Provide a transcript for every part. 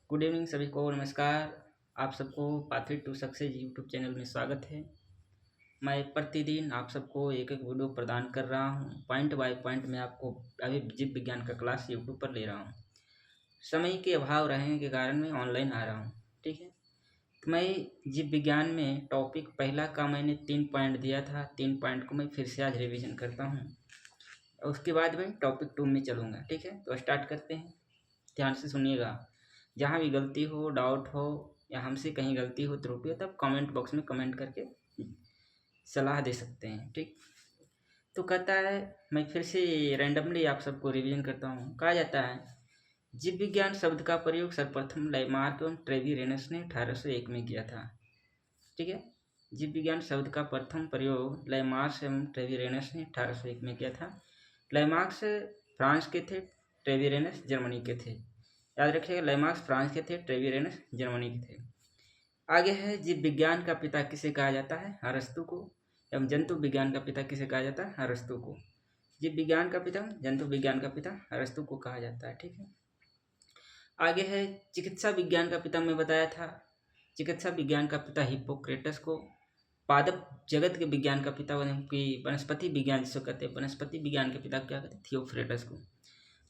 Good evening सभी को नमस्कार। आप सबको pathway to success YouTube channel में स्वागत है। मैं प्रतिदिन आप सबको एक एक वीडियो प्रदान कर रहा हूं। पॉइंट बाय पॉइंट मैं आपको अभी जीव विज्ञान का क्लास यूट्यूब पर ले रहा हूं। समय के अभाव रहने के कारण मैं ऑनलाइन आ रहा हूं। ठीक है, तो मैं जीव विज्ञान में टॉपिक पहला का मैंने 3 पॉइंट दिया था। 3 पॉइंट को मैं फिर से आज रिवीजन करता हूँ। उसके बाद मैं टॉपिक 2 में चलूँगा। ठीक है, तो स्टार्ट करते हैं। ध्यान से सुनिएगा। जहाँ भी गलती हो, डाउट हो या हमसे कहीं गलती हो, त्रुटि हो, तब कमेंट बॉक्स में कमेंट करके सलाह दे सकते हैं। ठीक, तो कहता है, मैं फिर से रैंडमली आप सबको रिवीजन करता हूँ। कहा जाता है जीव विज्ञान शब्द का प्रयोग सर्वप्रथम लैमार्क एवं ट्रेवीरेनस ने 1801 में किया था। ठीक है, जीव विज्ञान शब्द का प्रथम प्रयोग लैमार्क एवं ट्रेवीरेनस ने 1801 में किया था। लैमार्क्स फ्रांस के थे, ट्रेवीरेनस जर्मनी के थे। याद रखिएगा, लैमार्क्स फ्रांस के थे, ट्रेवीरेनस जर्मनी के थे। आगे है, जीव विज्ञान का पिता किसे कहा जाता है? अरस्तु को। एवं जंतु विज्ञान का पिता किसे कहा जाता है? अरस्तु को। जीव विज्ञान का पिता, जंतु विज्ञान का पिता अरस्तु को कहा जाता है। ठीक है, आगे है, चिकित्सा विज्ञान का पिता मैं बताया था। चिकित्सा विज्ञान का पिता हिप्पोक्रेटस को। पादप जगत के विज्ञान का पिता की वनस्पति विज्ञान जिसको कहते हैं, वनस्पति विज्ञान के पिता क्या कहते हैं? थियोफ्रेटस को।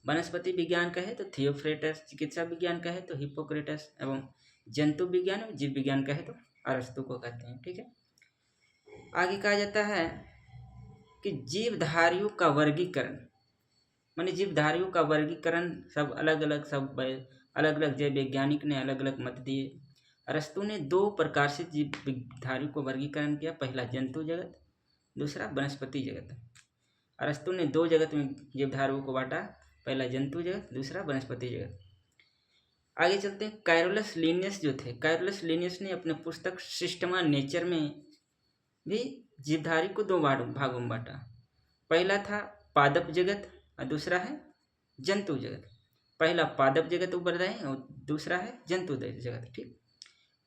वनस्पति विज्ञान कहे तो थियोफ्रेटस, चिकित्सा विज्ञान कहे तो हिप्पोक्रेटस, एवं जंतु विज्ञान और जीव विज्ञान कहे तो अरस्तु को कहते हैं। ठीक है, आगे कहा जाता है कि जीवधारियों का वर्गीकरण, माने जीवधारियों का वर्गीकरण सब अलग अलग जैव वैज्ञानिक ने अलग अलग मत दिए। अरस्तु ने 2 प्रकार से जीवधारियों को वर्गीकरण किया। पहला जंतु जगत, दूसरा वनस्पति जगत। अरस्तु ने 2 जगत में जीवधारियों को बांटा, पहला जंतु जगत, दूसरा वनस्पति जगत। आगे चलते हैं। कैरोलस लिनियस जो थे, कैरोलस लिनियस ने अपने पुस्तक सिस्टमा नेचर में भी जीवधारी को 2 भागों में बांटा। पहला था पादप जगत और दूसरा है जंतु जगत। पहला पादप जगत ऊपर रहे और दूसरा है जंतु जगत। ठीक,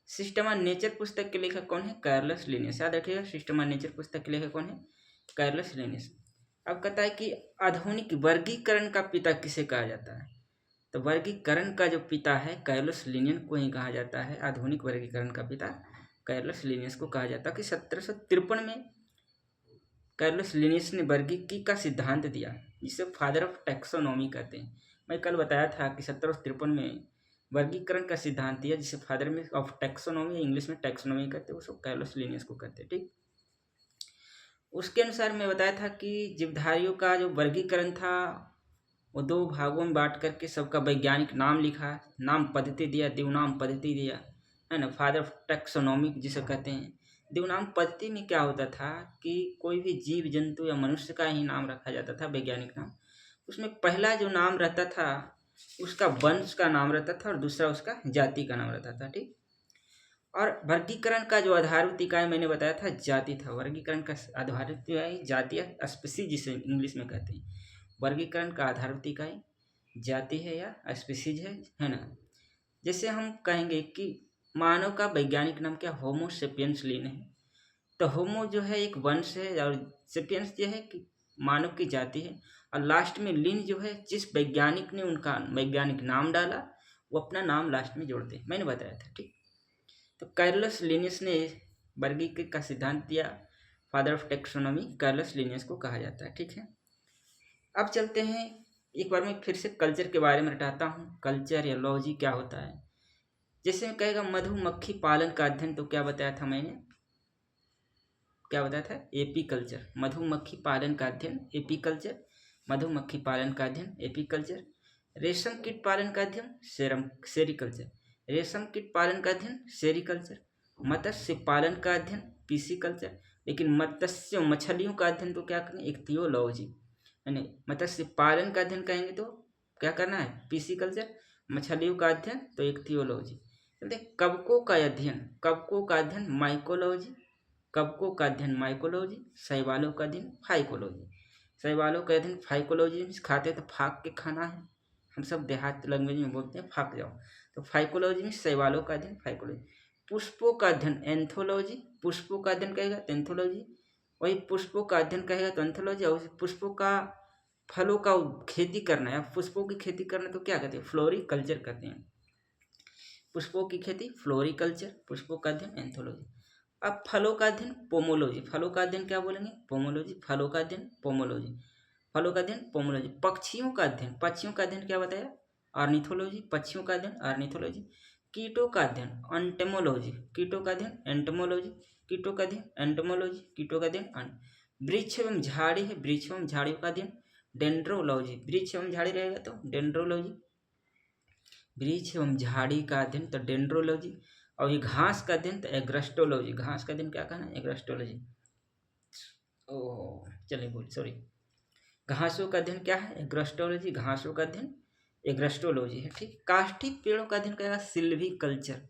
सिस्टमा नेचर पुस्तक के लेखक कौन है? Carolus Linnaeus. याद रखिएगा, सिस्टमा नेचर पुस्तक के लेखक कौन है? Carolus Linnaeus. अब कहता है कि आधुनिक वर्गीकरण का पिता किसे कहा जाता है? तो वर्गीकरण का जो पिता है कैरोलस लिनियस को ही कहा जाता है। आधुनिक वर्गीकरण का पिता कैरोलस लिनियस को कहा जाता है। कि 1753 में कैरोलस लिनियस ने वर्गीकरण का सिद्धांत दिया, जिसे फादर ऑफ टैक्सोनॉमी कहते हैं। मैं कल बताया था कि 1753 में वर्गीकरण का सिद्धांत दिया, जिसे फादर में ऑफ टैक्सोनॉमी, इंग्लिश में टैक्सोनॉमी कहते हैं, उसको कैरोलस लिनियस को कहते हैं। ठीक, उसके अनुसार मैं बताया था कि जीवधारियों का जो वर्गीकरण था वो 2 भागों में बांट करके सबका वैज्ञानिक नाम लिखा, नाम पद्धति दिया, देवनाम पद्धति दिया, है ना, फादर ऑफ टैक्सोनॉमी जिसे कहते हैं। देवनाम पद्धति में क्या होता था कि कोई भी जीव जंतु या मनुष्य का ही नाम रखा जाता था, वैज्ञानिक नाम। उसमें पहला जो नाम रहता था उसका वंश का नाम रहता था और दूसरा उसका जाति का नाम रहता था। ठीक, और वर्गीकरण का जो आधारभूत इकाई मैंने बताया था जाति था। वर्गीकरण का आधारभूत इकाई जाति या स्पीसीज जिसे इंग्लिश में कहते हैं। वर्गीकरण का आधारभूत इकाई जाति है या स्पीसीज है ना। जैसे हम कहेंगे कि मानव का वैज्ञानिक नाम क्या? होमो सेपियंस लिन है। तो होमो जो है एक वंश है और सेपियंस जो है कि मानव की जाति है, और लास्ट में लिन जो है जिस वैज्ञानिक ने उनका वैज्ञानिक नाम डाला वो अपना नाम लास्ट में जोड़ते हैं। मैंने बताया था। ठीक, तो कैरोलस लिनियस ने वर्गीकरण का सिद्धांत दिया। Father of taxonomy Carolus Linnaeus को कहा जाता है। ठीक है, अब चलते हैं। एक बार मैं फिर से कल्चर के बारे में रटाता हूँ। कल्चर या लॉजी क्या होता है? जैसे मैं कहेगा मधुमक्खी पालन का अध्ययन, तो क्या बताया था मैंने? क्या बताया था? AP culture. मधुमक्खी पालन का अध्ययन एपी कल्चर। मधुमक्खी पालन का अध्ययन एपी कल्चर। रेशम कीट पालन का अध्ययन सेरिकल्चर। रेशम कीट पालन का अध्ययन सेरिकल्चर। मत्स्य पालन का अध्ययन पीसीकल्चर। लेकिन मत्स्य मछलियों का अध्ययन तो क्या करें? इक्थियोलॉजी। यानी मत्स्य पालन का अध्ययन कहेंगे तो क्या करना है? पीसीकल्चर। मछलियों का अध्ययन तो इक्थियोलॉजी। चलते कवकों का अध्ययन, कवकों का अध्ययन माइकोलॉजी। कवकों का अध्ययन माइकोलॉजी। शैवालों का अध्ययन फाइकोलॉजी। शैवालों का अध्ययन फाइकोलॉजी में खाते तो फाक के खाना है, हम सब देहात लैंग्वेज में बोलते हैं फाक जाओ, तो फाइकोलॉजी में शैवालों का अध्ययन फाइकोलॉजी। पुष्पों का अध्ययन एंथोलॉजी। पुष्पों का अध्ययन कहेगा तो एंथोलॉजी। वही पुष्पों का अध्ययन कहेगा तो एंथोलॉजी। और पुष्पों का फलों का खेती करना है, पुष्पों की खेती करना तो क्या कहते हैं? फ्लोरिकल्चर कहते हैं। पुष्पों की खेती फ्लोरिकल्चर, पुष्पों का अध्ययन एंथोलॉजी। अब फलों का अध्ययन पोमोलॉजी, फलों का अध्ययन क्या बोलेंगे, पोमोलॉजी, फलों का अध्ययन पोमोलॉजी, फलों का अध्ययन पोमोलॉजी। पक्षियों का अध्ययन, पक्षियों का अध्ययन क्या बताया, ऑर्निथोलॉजी, पक्षियों का अध्ययन ऑर्निथोलॉजी। कीटों का अध्ययन एंटेमोलॉजी, कीटों का अध्ययन एंटेमोलॉजी, कीटों का अध्ययन एंटेमोलॉजी, कीटों का अध्ययन। वृक्ष एवं झाड़ी है, वृक्ष एवं झाड़ियों का अध्ययन डेंड्रोलॉजी, वृक्ष एवं झाड़ी रहेगा तो डेंड्रोलॉजी, वृक्ष एवं झाड़ी का अध्ययन तो डेंड्रोलॉजी। और ये घास का अध्ययन तो एग्रस्टोलॉजी, घास का अध्ययन क्या कहना है, एग्रस्टोलॉजी। ओह चलिए बोल सॉरी, घासों का अध्ययन क्या है, एग्रस्टोलॉजी, घासों का अध्ययन एग्रस्टोलॉजी है, ठीक। काष्ठी पेड़ों का अध्ययन करेगा सिल्वी कल्चर,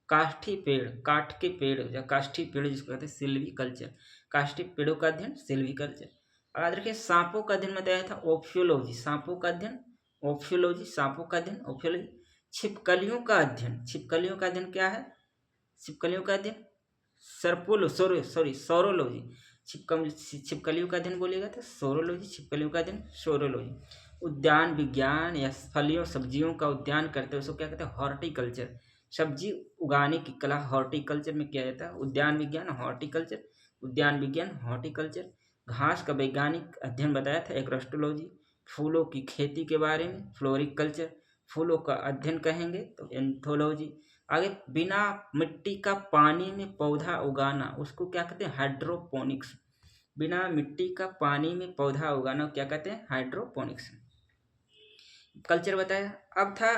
काष्ठी पेड़, काठ के पेड़ या काष्ठी पेड़ जिसको कहते हैं सिल्वी कल्चर, काष्ठी पेड़ों का अध्ययन सिल्वी कल्चर। याद रखिए सांपों का अध्ययन बताया था ओफियोलॉजी, सांपों का अध्ययन ओफियोलॉजी, सांपों का अध्ययन ओफियोलॉजी। छिपकलियों का अध्ययन, छिपकलियों का अध्ययन क्या है, छिपकलियों का अध्ययन सोरोलॉजी, छिपकलियों का अध्ययन बोलिएगा तो सोरोलॉजी, छिपकलियों का अध्ययन सोरोलॉजी। उद्यान विज्ञान या फलियों सब्जियों का उद्यान करते हैं उसको क्या कहते हैं, हॉर्टिकल्चर, सब्जी उगाने की कला हॉर्टिकल्चर में किया जाता है। उद्यान विज्ञान हॉर्टिकल्चर, उद्यान विज्ञान हॉर्टिकल्चर। घास का वैज्ञानिक अध्ययन बताया था एग्रोस्टोलॉजी। फूलों की खेती के बारे में फ्लोरिकल्चर, फूलों का अध्ययन कहेंगे तो एंथोलॉजी। आगे बिना मिट्टी का पानी में पौधा उगाना उसको क्या कहते हैं, हाइड्रोपोनिक्स, बिना मिट्टी का पानी में पौधा उगाना क्या कहते हैं, हाइड्रोपोनिक्स। कल्चर बताया। अब था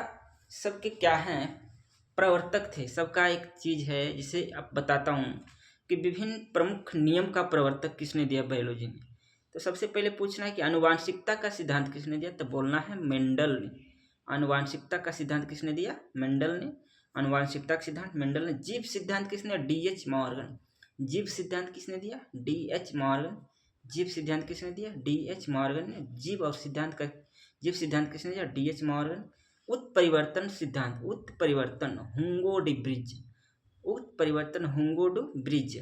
सबके क्या हैं, प्रवर्तक थे, सबका एक चीज है जिसे अब बताता हूँ कि विभिन्न प्रमुख नियम का प्रवर्तक किसने दिया बायोलॉजी में। तो सबसे पहले पूछना है कि आनुवांशिकता का सिद्धांत किसने दिया, तो बोलना है मेंडल ने। आनुवांशिकता का सिद्धांत किसने दिया, मेंडल ने, आनुवांशिकता का सिद्धांत मेंडल ने। जीव सिद्धांत किसने, डीएच मॉर्गन, जीव सिद्धांत किसने दिया, डीएच मॉर्गन, जीव सिद्धांत किसने दिया, डीएच मॉर्गन ने। जीव और सिद्धांत का, जीव सिद्धांत किसने दिया, डीएच मॉर्गन। उत्परिवर्तन सिद्धांत, उत्परिवर्तन हुंगो डी ब्रिज, उत्परिवर्तन हुंगो डू ब्रिज,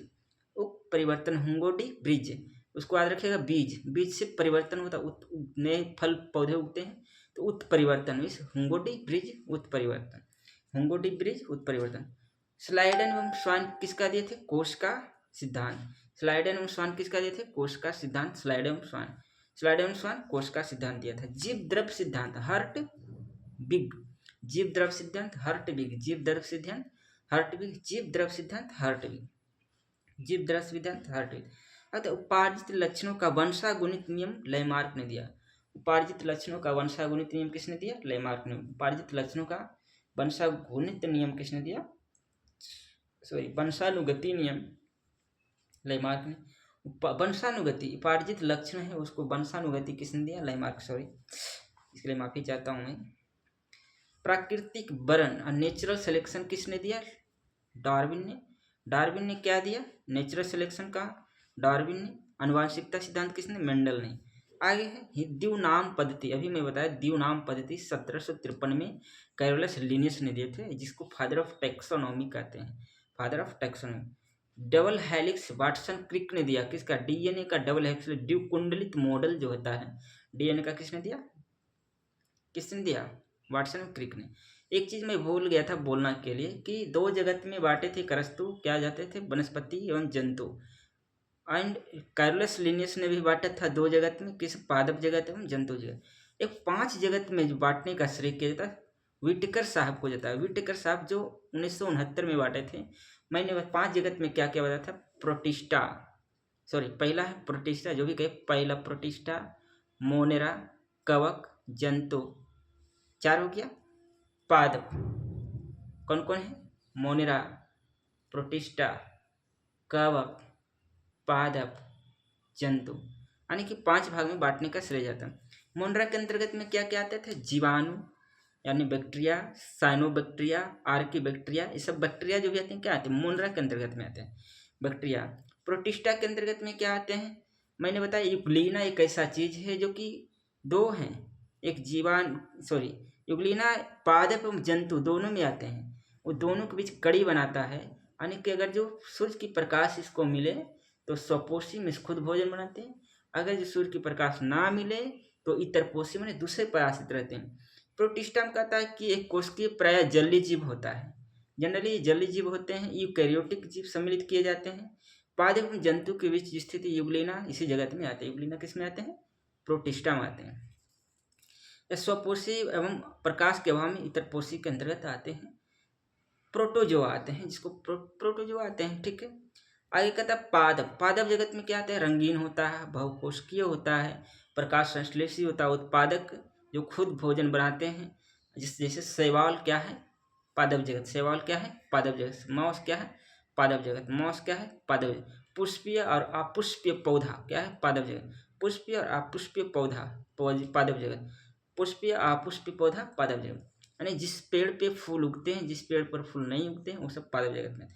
उत्परिवर्तन हुंगो डी ब्रिज। उसको याद रखिएगा, बीज, बीज से परिवर्तन होता है, नए फल पौधे उगते हैं तो उत्परिवर्तन, इस हुंगो डी ब्रिज उत्परिवर्तन, हुंगो डी ब्रिज उत्परिवर्तन। स्लाइडन एवं स्वान किसका दिए थे, कोश का सिद्धांत, स्लाइडन एवं स्वान किसका दिए थे, कोश का सिद्धांत, स्लाइडन एवं स्वान, स्लाइडन एवं स्वान कोश का सिद्धांत दिया था। जीव द्रव सिद्धांत हर्ट बिग, जीव द्रव सिद्धांत हर्ट बिग, जीव द्रव सिद्धांत हर्ट बिग, जीव द्रव सिद्धांत हर्ट बिग, जीव द्रव सिद्धांत हर्ट बिग। अतः उपार्जित लक्षणों का वंशागुणित नियम लेमार्क ने दिया, उपार्जित लक्षणों का वंशागुणित नियम किसने दिया, लेमार्क ने। उपार्जित लक्षणों का वंशागुणित नियम किसने दिया, सॉरी वंशानुगति नियम लेमार्क ने। वंशानुगति, उपार्जित लक्षण है उसको वंशानुगति किसने दिया, लेमार्क, सॉरी इसके लिए माफी चाहता हूँ मैं। प्राकृतिक वर्ण और नेचुरल सिलेक्शन किसने दिया, डार्विन ने। डार्विन ने क्या दिया, नेचुरल सिलेक्शन का डार्विन ने। आनुवांशिकता सिद्धांत किसने, मेंडल ने। आगे है द्विनाम पद्धति, अभी मैं बताया द्विनाम पद्धति 1753 में कैरोलस लिनियस ने दिए थे, जिसको फादर ऑफ टैक्सोनॉमी कहते हैं, father of taxonomy. Double helix Watson Crick ने दिया, किसका, डीएनए का डबल हेलिक्स द्विकुंडलित मॉडल जो होता है डीएनए का, किसने दिया, किसने दिया, वाटसन क्रिक ने। एक चीज मैं भूल गया था बोलना के लिए कि दो जगत में बांटे थे करस्तु, क्या जाते थे, वनस्पति एवं जंतु। एंड कैरोलस लिनियस ने भी बांटा था दो जगत में, किस, पादप जगत एवं जंतु जगत। एक 5 जगत में जो बांटने का श्रेय किया जाता है विटेकर साहब को जाता है। विटेकर साहब जो 1969 में बांटे थे। मैंने 5 जगत में क्या क्या बताया था, प्रोटिस्टा, सॉरी पहला है प्रोटिस्टा, जो भी कहे पहला प्रोटिस्टा, मोनेरा, कवक, जंतु, 4 हो गया। पादप कौन कौन है, मोनेरा, प्रोटिस्टा, कवक, पादप, जंतु, यानी कि 5 भाग में बांटने का श्रेय जाता है। मोनेरा के अंतर्गत में क्या क्या आते थे, जीवाणु यानी बैक्टीरिया, साइनोबैक्टीरिया, आर्कीबैक्टीरिया, ये सब बैक्टीरिया जो भी आते हैं क्या आते हैं, मोनेरा के अंतर्गत में आते हैं बैक्टीरिया। प्रोटिस्टा के अंतर्गत में क्या आते हैं, मैंने बताया यूग्लिना एक ऐसा चीज है जो कि 2 हैं, एक जीवाणु, सॉरी यूग्लिना पादप एवं जंतु दोनों में आते हैं, वो दोनों के बीच कड़ी बनाता है, यानी कि अगर जो सूर्य की प्रकाश इसको मिले तो स्वपोषी में खुद भोजन बनाते हैं, अगर जो सूर्य की प्रकाश ना मिले तो इतरपोषी में दूसरे पर आश्रित रहते हैं। प्रोटिस्टा में कहता है कि एक कोशिकीय प्राय जलीय जीव होता है, जनरली जलीय जीव होते हैं। यूकैरियोटिक जीव सम्मिलित किए जाते हैं। पादप एवं जंतु के बीच स्थित यूग्लिना इसी जगत में आते हैं। यूग्लिना किस में आते हैं? प्रोटिस्टा में आते हैं। ये स्वपोषी एवं प्रकाश के अभाव में इतर पोषी के अंतर्गत आते हैं। प्रोटोजोआ आते हैं, जिसको प्रोटोजोआ आते हैं। ठीक है, आगे कहता है पादप। पादप जगत में क्या आते हैं? रंगीन होता है, बहुकोशिकीय होता है, प्रकाश संश्लेषी होता है, उत्पादक जो खुद भोजन बनाते हैं। जैसे शैवाल क्या है? पादप जगत। शैवाल क्या है? पादप जगत। मौस क्या है? पादप जगत। मौस क्या है? पादप जगत। पुष्पीय और अपुष्पीय पौधा क्या है? पादप जगत। पुष्पीय और अपुष्पीय पौधा पादप जगत। पुष्पीय अपुष्पीय पौधा पादप जगत। यानी जिस पेड़ पे फूल उगते हैं, जिस पेड़ पर फूल नहीं उगते हैं, वो सब पादप जगत में।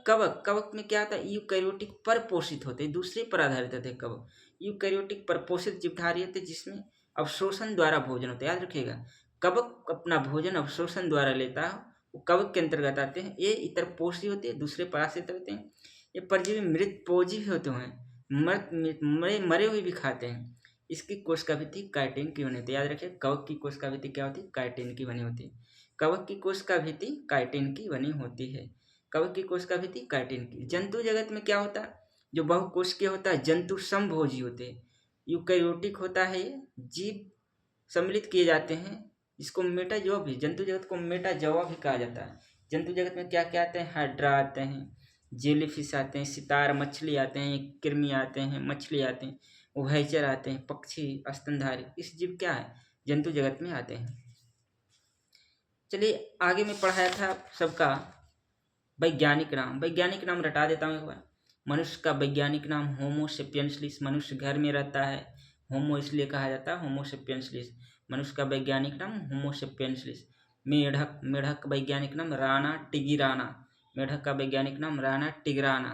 कवक। कवक में क्या आता है? यूकैरियोटिक पर पोषित होते हैं, दूसरे पर आधारित होते हैं कवक। यूकैरियोटिक पर पोषित जीवधारी होते हैं, जिसमें अवशोषण द्वारा भोजन होता है। याद रखिएगा, कवक अपना भोजन अवशोषण द्वारा लेता है, वो कवक के अंतर्गत आते हैं। ये इतर पोषी होते हैं, दूसरे पर आश्रित होते हैं। ये परजीवी मृतभोजी भी होते हैं, मरे हुए भी खाते हैं। इसकी कोशिकाभित्ति काइटिन की बनी होती है। याद रखिए, कवक की कोशिकाभित्ति क्या होती है? काइटिन की बनी होती है। कवक की कोशिकाभित्ति काइटिन की बनी होती है। कवक की कोशिकाभित्ति काइटिन की। जंतु जगत में क्या होता है? जो बहुकोशिकीय होता है, जंतु समभोजी होते हैं। यूकैरियोटिक होता है, ये जीव सम्मिलित किए जाते हैं। इसको मेटाजोआ भी, जंतु जगत को मेटाजोआ भी कहा जाता है। जंतु जगत में क्या क्या आते हैं? हाइड्रा आते हैं, जेलीफिश आते हैं, सितार मछली आते हैं, कृमि आते हैं, मछली आते हैं, उभयचर आते हैं, पक्षी, स्तनधारी, इस जीव क्या है? जंतु जगत में आते हैं। चलिए आगे में पढ़ाया था सबका वैज्ञानिक नाम। वैज्ञानिक नाम रटा देता हूँ एक बार। मनुष्य का वैज्ञानिक नाम होमो सेपियंसलिस। मनुष्य घर में रहता है, होमो इसलिए कहा जाता है, होमो सेपियंसलिस। मनुष्य का वैज्ञानिक नाम होमो सेपियंसलिस। मेढक। मेढक का वैज्ञानिक नाम राणा टिगिराना। मेढक का वैज्ञानिक नाम राणा टिग्राना।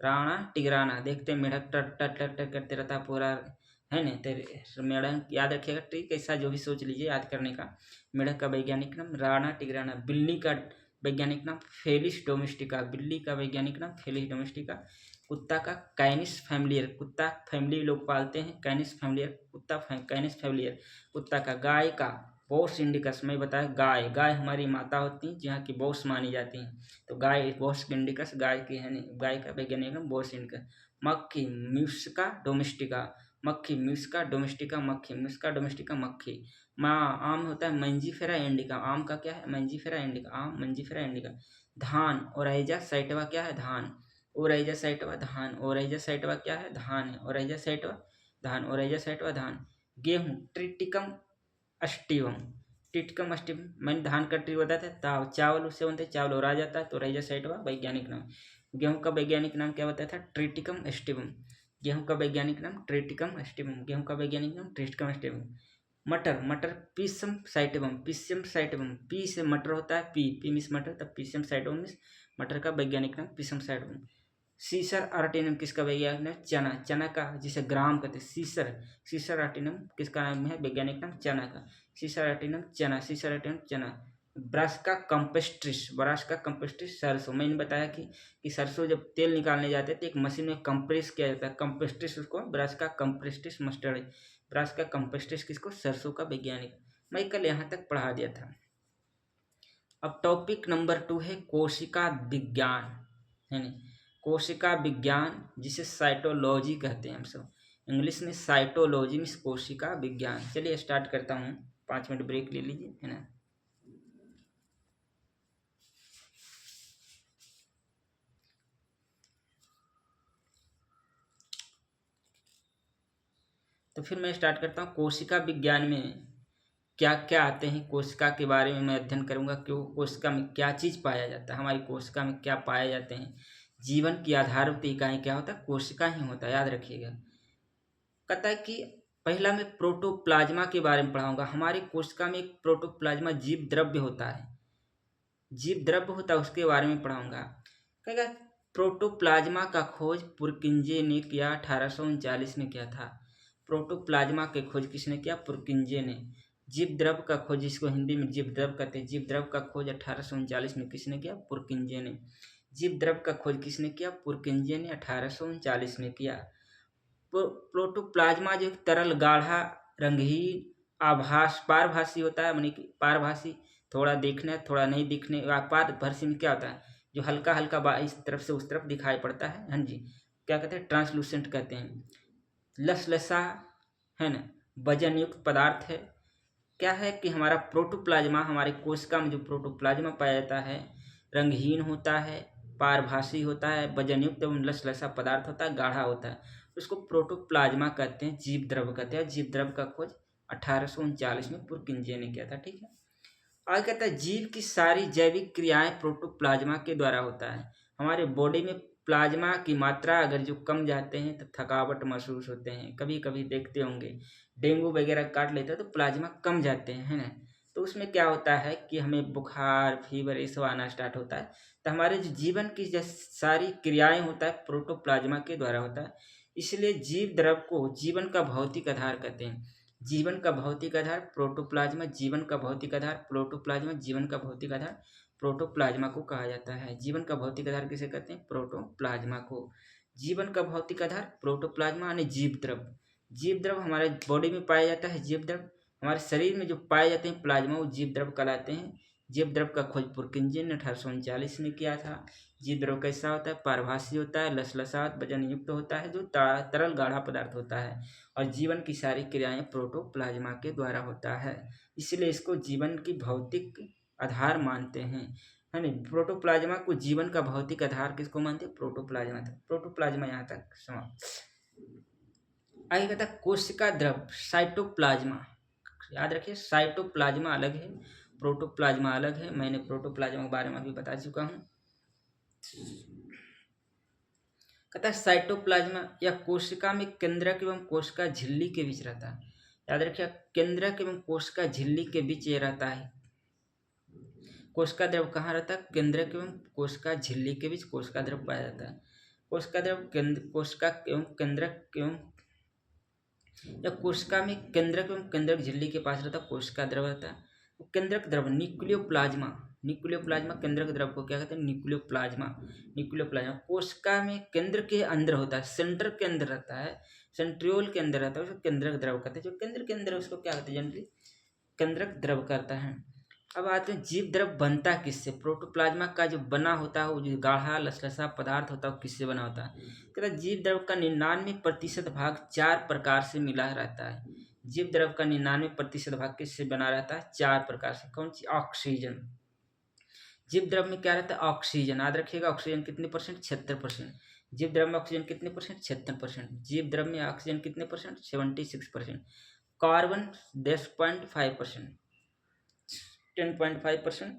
राणा टिग्राना। देखते हैं मेढक टर टर टर टर करते रहता पूरा, है ना? तो मेढक याद रखिएगा, ट्रिक ऐसा जो भी सोच लीजिए याद करने का। मेढक का वैज्ञानिक नाम राणा टिग्राना। बिल्ली का वैज्ञानिक नाम फेलिस डोमेस्टिका। बिल्ली का वैज्ञानिक नाम फेलिस डोमेस्टिका। कुत्ता का कैनिस फैमिलियर। कुत्ता फैमिली लोग पालते हैं, कैनिस फैमिलियर। कुत्ता कैनिस फैमिलियर कुत्ता का। गाय का बोस इंडिकस। मैं बताया गाय, गाय हमारी माता होती है, जहाँ की बोस मानी जाती हैं, तो गाय बोस इंडिकस गाय की है। गाय का वैज्ञानिक नाम बोस इंडिकस। मक्खी म्यूस्का डोमेस्टिका। मक्खी म्यूस्का डोमेस्टिका। मक्खी म्यूस्का डोमेस्टिका मक्खी। आम होता है मंजीफेरा इंडिका। आम का क्या है? मंजीफेरा इंडिका। आम मंजीफेरा इंडिका। धान ओराइजा साइटवा क्या है? धान। ओराइजा साइटवा धान। ओराइजा साइटवा क्या है? धान है। ओराइजा साइटवा धान। ओराइजा साइटवा धान। गेहूँ ट्रिटिकम अस्टिवम। ट्रिटिकम अस्टिवम, मैंने धान का ट्री बताया था। चावल उससे बनते, चावल ओरा जाता है, तो ओराइजा साइटवा वैज्ञानिक नाम। गेहूँ का वैज्ञानिक नाम क्या बताया था? Triticum aestivum. गेहूँ का वैज्ञानिक नाम ट्रिटिकम एस्टिवम। गेहूँ का वैज्ञानिक नाम ट्रिटिकम एस्टिवम। मटर। मटर पीसम साइटिवम। पीसम साइटिवम। पी से मटर होता है, पी मिस मटर, तब पीसम साइटिवम मिस मटर का वैज्ञानिक नाम पीसम साइटिवम। सीसर आर्टिनम किसका वैज्ञानिक नाम? चना। चना का जिसे ग्राम कहते हैं, सीसर। सीसर आर्टिनम किसका नाम है? वैज्ञानिक नाम चना का। सीसर आर्टिनम चना। सीसर आर्टिनम चना। Brassica campestris. ब्रासिका कंपेस्ट्रिस सरसों। मैंने बताया कि सरसों जब तेल निकालने जाते हैं तो एक मशीन में कंप्रेस किया जाता है, कंपेस्ट्रिस उसको brassica campestris mustard. Brassica campestris किसको? सरसों का वैज्ञानिक। मैं कल यहाँ तक पढ़ा दिया था। अब टॉपिक नंबर 2 है कोशिका विज्ञान, है ना? कोशिका विज्ञान जिसे साइटोलॉजी कहते हैं हम सब, इंग्लिश में साइटोलॉजी मीन्स कोशिका विज्ञान। चलिए स्टार्ट करता हूँ, 5 मिनट ब्रेक ले लीजिए, है ना? तो फिर मैं स्टार्ट करता हूँ। कोशिका विज्ञान में क्या क्या आते हैं, कोशिका के बारे में मैं अध्ययन करूँगा। क्यों कोशिका में क्या चीज़ पाया जाता है, हमारी कोशिका में क्या पाए जाते हैं। जीवन की आधारभूत इकाई क्या होता है? कोशिका ही होता है, याद रखिएगा। कहता है कि पहला मैं प्रोटोप्लाज्मा के बारे में पढ़ाऊंगा। हमारी कोशिका में एक प्रोटोप्लाज्मा जीव द्रव्य होता है, जीव द्रव्य होता है, उसके बारे में पढ़ाऊंगा। कहेगा प्रोटोप्लाज्मा का खोज पुरकिंजे ने किया, 1839 में किया था। प्रोटोप्लाज्मा की खोज किसने किया? पुरकिंजे ने। जीव द्रव्य का खोज, जिसको हिंदी में जीव द्रव्य कहते हैं, जीव द्रव्य का खोज 1839 में किसने किया? पुरकिंजे ने। जीव द्रव्य का खोज किसने किया? पुरकिंजे ने 1839 में किया। प्रोटोप्लाज्मा जो तरल गाढ़ा रंगहीन आभास पारभासी होता है, मानी कि पारभासी थोड़ा देखने थोड़ा नहीं दिखने पात भरसी में क्या होता है, जो हल्का हल्का इस तरफ से उस तरफ दिखाई पड़ता है। हाँ जी, क्या कहते हैं, ट्रांसलूसेंट कहते हैं। लसलसा है ना, वजन युक्त पदार्थ है। क्या है कि हमारा प्रोटोप्लाज्मा, हमारे कोशिका में जो प्रोटोप्लाज्मा पाया जाता है रंगहीन होता है, पारभासी होता है, वजन युक्त एवं लसलसा पदार्थ होता है, गाढ़ा होता है। उसको प्रोटोप्लाज्मा कहते हैं, जीव द्रव कहते हैं। जीव द्रव का खोज 1839 में पुरकिंजे ने किया था। ठीक है, आगे कहता है जीव की सारी जैविक क्रियाएं प्रोटोप्लाज्मा के द्वारा होता है। हमारे बॉडी में प्लाज्मा की मात्रा अगर जो कम जाते हैं तो थकावट महसूस होते हैं। कभी कभी देखते होंगे डेंगू वगैरह काट लेता है तो प्लाज्मा कम जाते हैं, है ना। तो उसमें क्या होता है कि हमें बुखार फीवर ये सब आना स्टार्ट होता है। तो हमारे जो जीवन की जो सारी क्रियाएं होता है प्रोटोप्लाज्मा के द्वारा होता है। इसलिए जीव द्रव को जीवन का भौतिक आधार कहते हैं। जीवन का भौतिक आधार प्रोटोप्लाज्मा, जीवन का भौतिक आधार प्रोटोप्लाज्मा, जीवन का भौतिक आधार प्रोटोप्लाज्मा को कहा जाता है। जीवन का भौतिक आधार किसे कहते हैं, प्रोटोप्लाज्मा को। जीवन का भौतिक आधार प्रोटोप्लाज्मा यानी जीव द्रव। जीव द्रव हमारे बॉडी में पाया जाता है। जीव द्रव हमारे शरीर में जो पाए जाते हैं प्लाज्मा, वो जीव द्रव कहलाते हैं। जीव द्रव का खोज पुरकिंजे ने 1839 में किया था। जीव द्रव कैसा होता है, पारभासी होता है, लसलसात वजन युक्त होता है, जो तरल गाढ़ा पदार्थ होता है, और जीवन की सारी क्रियाएं प्रोटोप्लाज्मा के द्वारा होता है। इसलिए इसको जीवन की भौतिक आधार मानते हैं, है ना। प्रोटोप्लाज्मा को जीवन का भौतिक आधार किसको मानते हैं, प्रोटोप्लाज्मा तक। प्रोटोप्लाज्मा यहाँ तक समाप्त। आगे कहता है कोशिका द्रव साइटोप्लाज्मा। याद रखिए साइटोप्लाज्मा अलग है, प्रोटोप्लाज्मा अलग है। मैंने प्रोटोप्लाज्मा के बारे में अभी बता चुका हूँ। कहता है साइटोप्लाज्मा या कोशिका में केंद्रक एवं कोशिका झिल्ली के बीच रहता है। याद रखिए केंद्रक एवं कोशिका झिल्ली के बीच ये रहता है। कोशिका द्रव कहाँ रहता है, केंद्रक एवं कोशिका झिल्ली के बीच कोशिका द्रव पाया जाता है। कोशिका द्रव कोशिका एवं केंद्रक एवं या कोशिका में केंद्रक एवं केंद्रक झिल्ली के पास रहता है कोशिका द्रव रहता है। तो केंद्रक द्रव न्यूक्लियोप्लाज्मा, न्यूक्लियोप्लाज्मा केंद्रक द्रव को क्या कहते हैं, न्यूक्लियोप्लाज्मा। न्यूक्लियोप्लाज्मा कोशिका में केंद्र के अंदर होता है, सेंटर के अंदर रहता है, सेंट्रियोल के अंदर रहता है, उसको केंद्रक द्रव कहते हैं। जो केंद्र के अंदर उसको क्या कहते हैं, जनरली केंद्रक द्रव करता है। अब आते हैं जीव द्रव बनता किससे। प्रोटोप्लाज्मा का जो बना होता है वो जो गाढ़ा लसलसा पदार्थ होता है वो किससे बना होता है। कहता है जीव द्रव का 99% भाग 4 प्रकार से मिला रहता है। जीव द्रव का 99% भाग किससे बना रहता है, 4 प्रकार से। कौन सी, ऑक्सीजन। जीव द्रव में क्या रहता है, ऑक्सीजन। याद रखिएगा ऑक्सीजन कितने परसेंट, 76%। जीव द्रव में ऑक्सीजन कितने परसेंट, 76%। जीव द्रव में ऑक्सीजन कितने परसेंट, 76%। कार्बन 10.5%, 10.5%।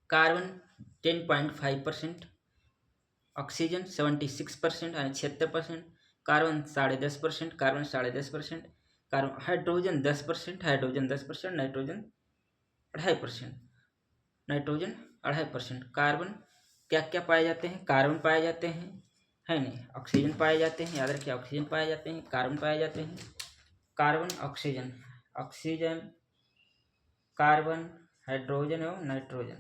कार्बन 10.5%, ऑक्सीजन 76% यानी 76%, carbon 10.5%, carbon 10.5%, carbon hydrogen 10%, hydrogen 10%, nitrogen 2.5%, nitrogen 2.5%। Carbon क्या क्या पाए जाते हैं, कार्बन पाए जाते हैं, है नहीं, ऑक्सीजन पाए जाते हैं। याद रखिए ऑक्सीजन पाए जाते हैं, कार्बन पाए जाते हैं। Carbon oxygen, oxygen carbon hydrogen एवं नाइट्रोजन,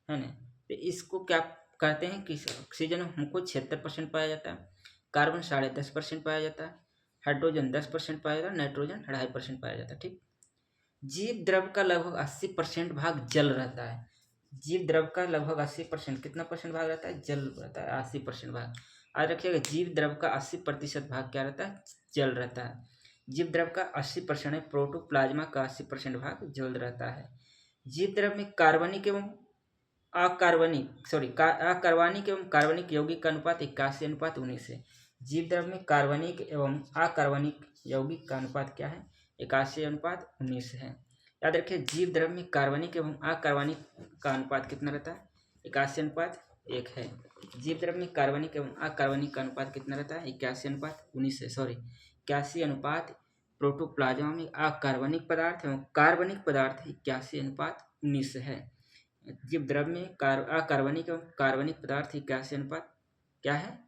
है ना। तो इसको क्या कहते हैं कि ऑक्सीजन हमको 76% पाया जाता है, कार्बन 10.5% पाया जाता है, हाइड्रोजन 10% पाया जाता है, नाइट्रोजन 2.5% पाया जाता है। ठीक, जीव द्रव का लगभग 80% भाग जल रहता है। जीव द्रव का लगभग 80% कितना परसेंट भाग रहता है, जल रहता है, 80% भाग। आज रखिएगा जीव द्रव का 80% भाग क्या रहता है, जल रहता है। जीव द्रव का 80% है, प्रोटोप्लाज्मा का 80% भाग जल रहता है। जीव द्रव में कार्बनिक एवं अकार्बनिक एवं कार्बनिक यौगिक का अनुपात 81:19 है। जीव द्रव में कार्बनिक एवं अकार्बनिक यौगिक का अनुपात क्या है, 81:19 है। याद रखिए जीव द्रव में कार्बनिक एवं अकार्बनिक का अनुपात कितना रहता है, 81:1 है। जीव द्रव में कार्बनिक एवं अकार्बनिक का अनुपात कितना रहता है, 81:19 है। 81:, प्रोटोप्लाज्मा में अकार्बनिक पदार्थ एवं कार्बनिक पदार्थ 81:19 है। जीव द्रव में अकार्बनिक एवं कार्बनिक पदार्थ 81 क्या है,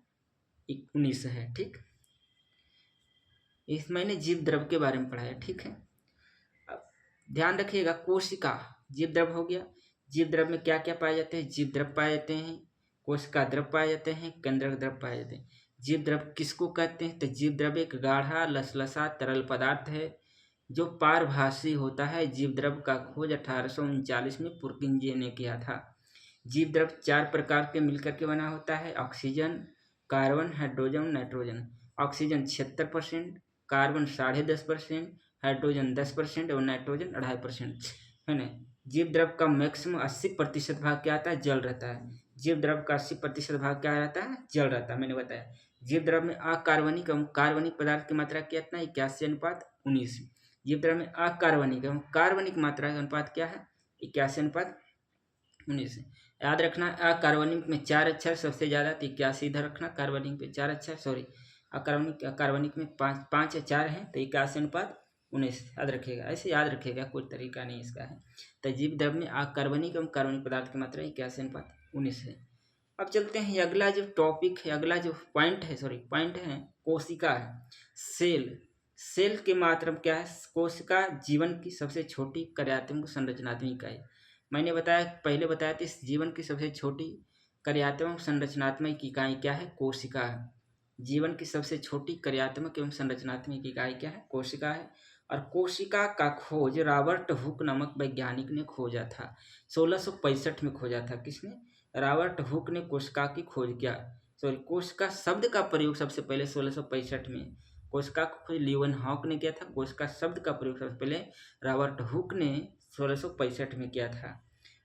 19 है। ठीक, इस मैंने जीव द्रव के बारे में पढ़ाया। ठीक है, अब ध्यान रखिएगा कोशिका जीव द्रव हो गया। जीव द्रव में क्या क्या पाए जाते हैं, जीव द्रव पाए जाते हैं, कोशिका द्रव पाए जाते हैं, केंद्रक द्रव पाए जाते हैं। जीव द्रव किसको कहते हैं? तो जीव द्रव एक गाढ़ा लसलसा तरल पदार्थ है जो पारभासी होता है। जीव द्रव का खोज 1839 में पुरकिंजे ने किया था। जीव द्रव 4 प्रकार के मिलकर के बना होता है: oxygen, carbon, hydrogen, nitrogen. Oxygen 76%, carbon 10.5%, hydrogen 10% और नाइट्रोजन 2.5%, है ना। जीव द्रव का मैक्सिमम 80% भाग क्या आता है? जल रहता है। जीव द्रव का 80% भाग क्या रहता है? जल रहता है, मैंने बताया। जीव द्रव में अकार्बनिक एवं कार्बनिक पदार्थ की मात्रा कितना? 81:19। जीव द्रव में अकार्बनिक एवं कार्बनिक मात्रा का अनुपात क्या है? 81:19। याद रखना, अकार्बनिक में 4 अक्षर सबसे ज़्यादा, तो 81 इधर रखना। कार्बनिक में 4 अक्षर, सॉरी, अकार्बनिक में 5 या 4 हैं, तो 81:19 याद रखिएगा। ऐसे याद रखिएगा, कोई तरीका नहीं इसका है। तो जीव द्रव में अकार्बनिक एवं कार्बनिक पदार्थ की मात्रा 81:19 है। अब चलते हैं, अगला जो टॉपिक है, अगला जो पॉइंट है कोशिका है, सेल। सेल की मात्रा क्या है? कोशिका जीवन की सबसे छोटी कार्यात्मक संरचनात्मक इकाई। मैंने पहले बताया था, इस जीवन की सबसे छोटी कार्यात्मक संरचनात्मक इकाई क्या है? कोशिका है। जीवन की सबसे छोटी कार्यात्मक एवं संरचनात्मक इकाई क्या है? कोशिका है। और कोशिका का खोज रॉबर्ट हुक नामक वैज्ञानिक ने खोजा था। 1665 में खोजा था। किसने? रॉबर्ट हुक ने कोशिका की खोज किया। सॉरी, कोशिका शब्द का प्रयोग सबसे पहले 1665 में कोशिका को खोज लीवेनहॉक ने किया था। कोशिका शब्द का प्रयोग सबसे पहले रॉबर्ट हुक ने 1665 में किया था।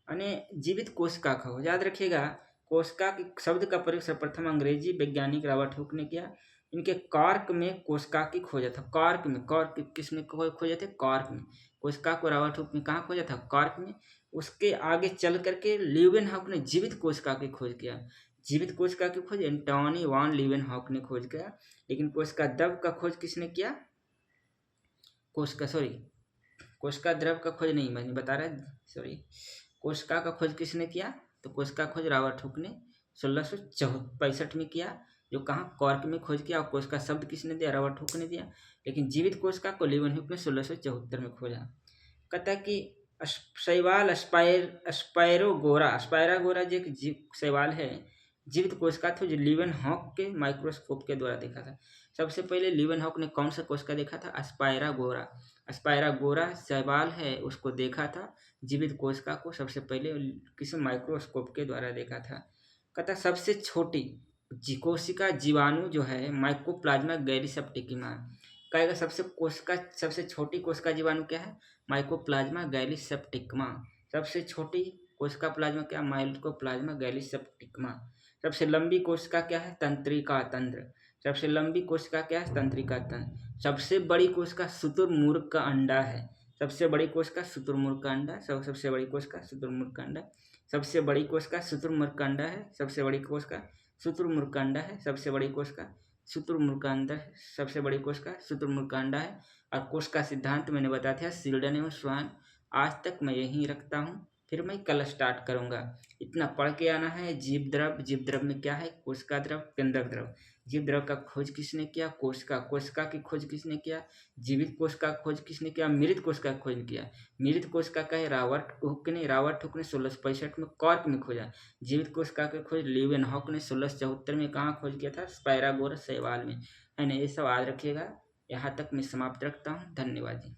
यानी जीवित कोशिका का खोज, याद रखिएगा, कोशिका के शब्द का प्रयोग सर्वप्रथम अंग्रेजी वैज्ञानिक रॉबर्ट हुक ने किया। इनके कॉर्क में कोशिका की खोजा था। कॉर्क किसने खोजे थे? कॉर्क में। कोशिका को रॉबर्ट हुक ने कहाँ खोजा था? कॉर्क में। उसके आगे चल करके लीवेनहॉक ने जीवित कोशिका की खोज किया। जीवित कोशिका की खोज एंटोनी वॉन लीवेनहॉक ने खोज किया। लेकिन कोशिका द्रव का खोज किसने किया? कोशिका द्रव का खोज नहीं, मैं बता रहा, सॉरी, कोशिका का खोज किसने किया? तो कोशिका खोज रॉबर्ट हुक ने 1665 में किया। जो कहाँ? कॉर्क में खोज किया। और कोशिका शब्द किसने दिया? रॉबर्ट हुक ने दिया। लेकिन जीवित कोशिका को लीवेनहॉक ने 1674 में खोजा। कहता है कि शैवाल स्पायरागोरा जो एक शैवाल है, जीवित कोशिका था, जो लीवेनहॉक के माइक्रोस्कोप के द्वारा देखा था। सबसे पहले लीवेनहॉक ने कौन सा कोशिका देखा था? स्पायरागोरा शैवाल है, उसको देखा था। जीवित कोशिका को सबसे पहले किसी माइक्रोस्कोप के द्वारा देखा था। कहता सबसे छोटी कोशिका जीवाणु जो है माइकोप्लाज्मा गैलीसेप्टिकमा। कहेगा सबसे छोटी कोशिका जीवाणु क्या है? माइकोप्लाज्मा गैलीसेप्टिकमा। सबसे छोटी कोशिका प्लाज्मा क्या? माइकोप्लाज्मा गैलीसेप्टिकमा। सबसे लंबी कोशिका क्या है? तंत्रिका तंत्र। सबसे लंबी कोशिका क्या है? तंत्रिका तंत्र। सबसे बड़ी कोशिका शुतुरमुर्ग का अंडा है। सबसे बड़ी कोशिका शुतुरमुर्ग का अंडा। सबसे बड़ी कोशिका शुतुरमुर्ग का अंडा। सबसे बड़ी कोशिका शुतुरमुर्ग का अंडा है। सबसे बड़ी कोशिका शुतुरमुर्ग का अंडा है। सबसे बड़ी कोशिका शुतुरमुर्ग का अंडा है। सबसे बड़ी कोशिका शुतुरमुर्ग का अंडा है। और कोशिका सिद्धांत मैंने बताया था सिल्डन एवं स्वान। आज तक मैं यहीं रखता हूँ, फिर मैं कल स्टार्ट करूँगा। इतना पढ़ के आना है। जीव द्रव में क्या है? कोशिका द्रव, केंद्रक द्रव। जीव द्रव का खोज किसने किया? कोशिका की खोज किसने किया? जीवित कोशिका की खोज किसने किया? मृत कोशिका की खोज किया। मृत कोशिका का है रॉबर्ट हुक ने 1665 में कॉर्क में खोजा। जीवित कोशिका की खोज लीवेनहॉक ने 1674 में कहाँ खोज किया था? स्पायरागोरा शैवाल में, है ना। ये सब याद रखिएगा। यहाँ तक मैं समाप्त रखता हूँ। धन्यवाद जी।